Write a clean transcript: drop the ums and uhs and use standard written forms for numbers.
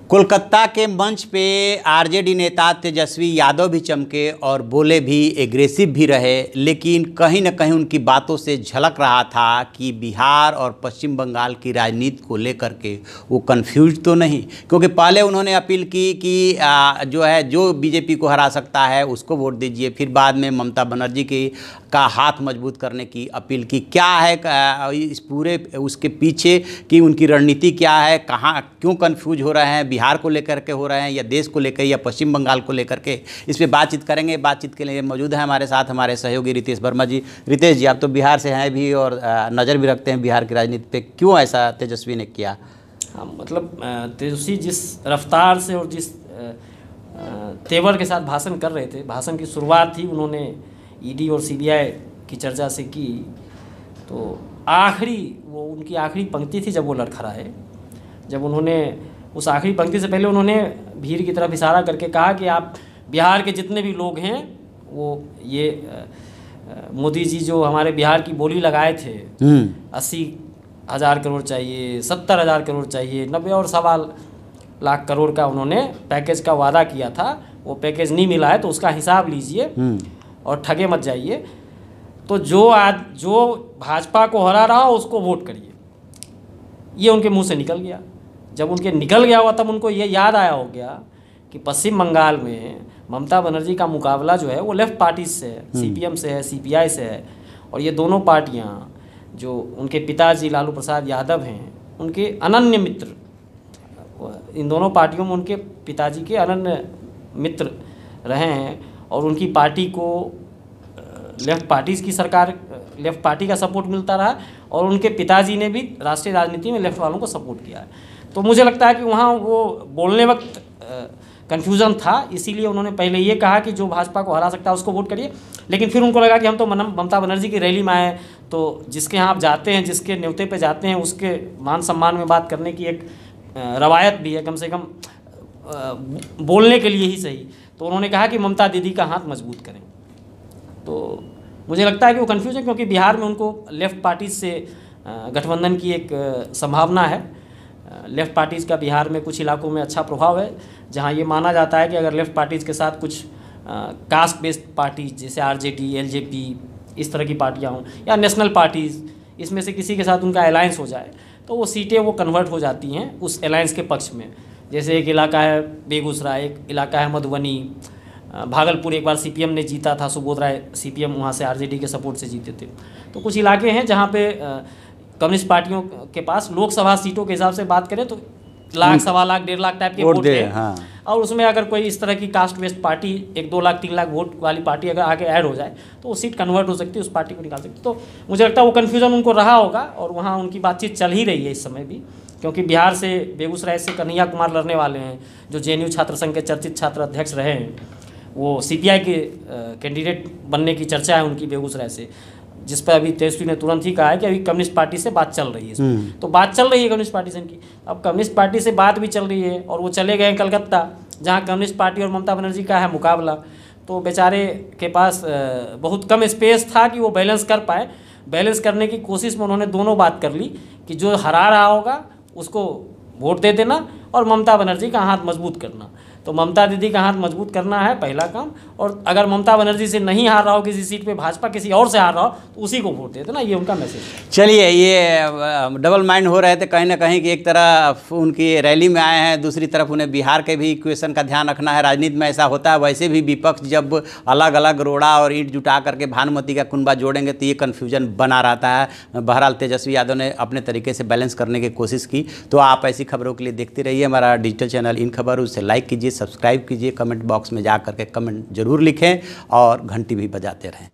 कोलकाता के मंच पे आरजेडी नेता तेजस्वी यादव भी चमके और बोले भी, एग्रेसिव भी रहे, लेकिन कहीं न कहीं उनकी बातों से झलक रहा था कि बिहार और पश्चिम बंगाल की राजनीति को लेकर के वो कंफ्यूज तो नहीं। क्योंकि पहले उन्होंने अपील की कि जो बीजेपी को हरा सकता है उसको वोट दीजिए, फिर बाद में ममता बनर्जी का हाथ मजबूत करने की अपील की। क्या है इस पूरे उसके पीछे कि उनकी रणनीति क्या है, कहाँ क्यों कंफ्यूज हो रहे हैं, बिहार को लेकर के हो रहे हैं या देश को लेकर या पश्चिम बंगाल को लेकर के, इस पर बातचीत करेंगे। बातचीत के लिए मौजूद है हमारे साथ हमारे सहयोगी रितेश वर्मा जी। रितेश जी, आप तो बिहार से हैं भी और नज़र भी रखते हैं बिहार की राजनीति पे, क्यों ऐसा तेजस्वी ने किया? हाँ, मतलब तेजस्वी जिस रफ्तार से और जिस तेवर के साथ भाषण कर रहे थे, भाषण की शुरुआत ही उन्होंने ईडी और सीबीआई की चर्चा से की, तो उनकी आखिरी पंक्ति थी जब वो लड़खड़ाए। जब उन्होंने उस आखिरी पंक्ति से पहले उन्होंने भीड़ की तरफ इशारा करके कहा कि आप बिहार के जितने भी लोग हैं वो ये मोदी जी जो हमारे बिहार की बोली लगाए थे 80,000 करोड़ चाहिए, 70,000 करोड़ चाहिए, 90 और 1.25 लाख करोड़ का उन्होंने पैकेज का वादा किया था, वो पैकेज नहीं मिला है तो उसका हिसाब लीजिए और ठगे मत जाइए। तो जो भाजपा को हरा रहा हो उसको वोट करिए, ये उनके मुंह से निकल गया। जब उनके निकल गया हुआ तब उनको ये याद आया हो गया कि पश्चिम बंगाल में ममता बनर्जी का मुकाबला जो है वो लेफ्ट पार्टीज से है, सीपीएम से है, सीपीआई से है। और ये दोनों पार्टियां जो उनके पिताजी लालू प्रसाद यादव हैं उनके अनन्य मित्र, इन दोनों पार्टियों में उनके पिताजी के अनन्य मित्र रहे हैं और उनकी पार्टी को लेफ्ट पार्टीज़ की सरकार, लेफ्ट पार्टी का सपोर्ट मिलता रहा और उनके पिताजी ने भी राष्ट्रीय राजनीति में लेफ्ट वालों को सपोर्ट किया है। तो मुझे लगता है कि वहाँ वो बोलने वक्त कन्फ्यूज़न था, इसीलिए उन्होंने पहले ये कहा कि जो भाजपा को हरा सकता है उसको वोट करिए। लेकिन फिर उनको लगा कि हम तो ममता बनर्जी की रैली में आए, तो जिसके यहाँ आप जाते हैं, जिसके न्योते पे जाते हैं, उसके मान सम्मान में बात करने की एक रवायत भी है, कम से कम बोलने के लिए ही सही। तो उन्होंने कहा कि ममता दीदी का हाथ मजबूत करें। तो मुझे लगता है कि वो कन्फ्यूज है क्योंकि बिहार में उनको लेफ़्ट पार्टीज से गठबंधन की एक संभावना है। लेफ़्ट पार्टीज़ का बिहार में कुछ इलाकों में अच्छा प्रभाव है, जहां ये माना जाता है कि अगर लेफ़्ट पार्टीज़ के साथ कुछ कास्ट बेस्ड पार्टीज जैसे आरजेडी, एलजेपी, इस तरह की पार्टियां हों या नेशनल पार्टीज़, इसमें से किसी के साथ उनका अलायंस हो जाए तो वो सीटें वो कन्वर्ट हो जाती हैं उस अलायंस के पक्ष में। जैसे एक इलाका है बेगूसराय, एक इलाका है मधुबनी, भागलपुर एक बार सीपीएम ने जीता था, सुबोध राय सीपीएम वहाँ से आरजेडी के सपोर्ट से जीते थे। तो कुछ इलाके हैं जहाँ पे कम्युनिस्ट पार्टियों के पास लोकसभा सीटों के हिसाब से बात करें तो 1 लाख, 1.25 लाख, 1.5 लाख टाइप के वोट हैं। हाँ। और उसमें अगर कोई इस तरह की caste based party 1, 2 lakh, 3 lakh vote वाली पार्टी अगर आगे ऐड हो जाए तो वो सीट कन्वर्ट हो सकती है, उस पार्टी को निकाल सकती है। तो मुझे लगता है वो कन्फ्यूजन उनको रहा होगा और वहाँ उनकी बातचीत चल ही रही है इस समय भी, क्योंकि बिहार से, बेगूसराय से कन्हैया कुमार लड़ने वाले हैं जो जेएनयू छात्र संघ के चर्चित छात्र अध्यक्ष रहे हैं। वो सीपीआई के कैंडिडेट बनने की चर्चा है उनकी बेगूसराय से, जिस पर अभी तेजस्वी ने तुरंत ही कहा है कि अभी कम्युनिस्ट पार्टी से बात चल रही है। तो बात चल रही है कम्युनिस्ट पार्टी से इनकी, अब कम्युनिस्ट पार्टी से बात भी चल रही है और वो चले गए कलकत्ता, जहाँ कम्युनिस्ट पार्टी और ममता बनर्जी का है मुकाबला। तो बेचारे के पास बहुत कम स्पेस था कि वो बैलेंस कर पाए। बैलेंस करने की कोशिश में उन्होंने दोनों बात कर ली कि जो हरा रहा होगा उसको वोट दे देना और ममता बनर्जी का हाथ मजबूत करना। तो ममता दीदी का हाथ मजबूत करना है पहला काम, और अगर ममता बनर्जी से नहीं हार रहा हो किसी सीट पे, भाजपा किसी और से हार रहा हो तो उसी को वोट दे देना, ये उनका मैसेज है। चलिए, ये डबल माइंड हो रहे थे कहीं ना कहीं कि एक तरफ उनकी रैली में आए हैं, दूसरी तरफ उन्हें बिहार के भी इक्वेशन का ध्यान रखना है। राजनीति में ऐसा होता है, वैसे भी विपक्ष जब अलग अलग रोड़ा और ईंट जुटा करके भानुमति का कुनबा जोड़ेंगे तो ये कन्फ्यूजन बना रहता है। बहरहाल तेजस्वी यादव ने अपने तरीके से बैलेंस करने की कोशिश की। तो आप ऐसी खबरों के लिए देखते रहिए हमारा डिजिटल चैनल इन खबर, उसे लाइक कीजिए, सब्सक्राइब कीजिए, कमेंट बॉक्स में जा करके कमेंट जरूर लिखें और घंटी भी बजाते रहें।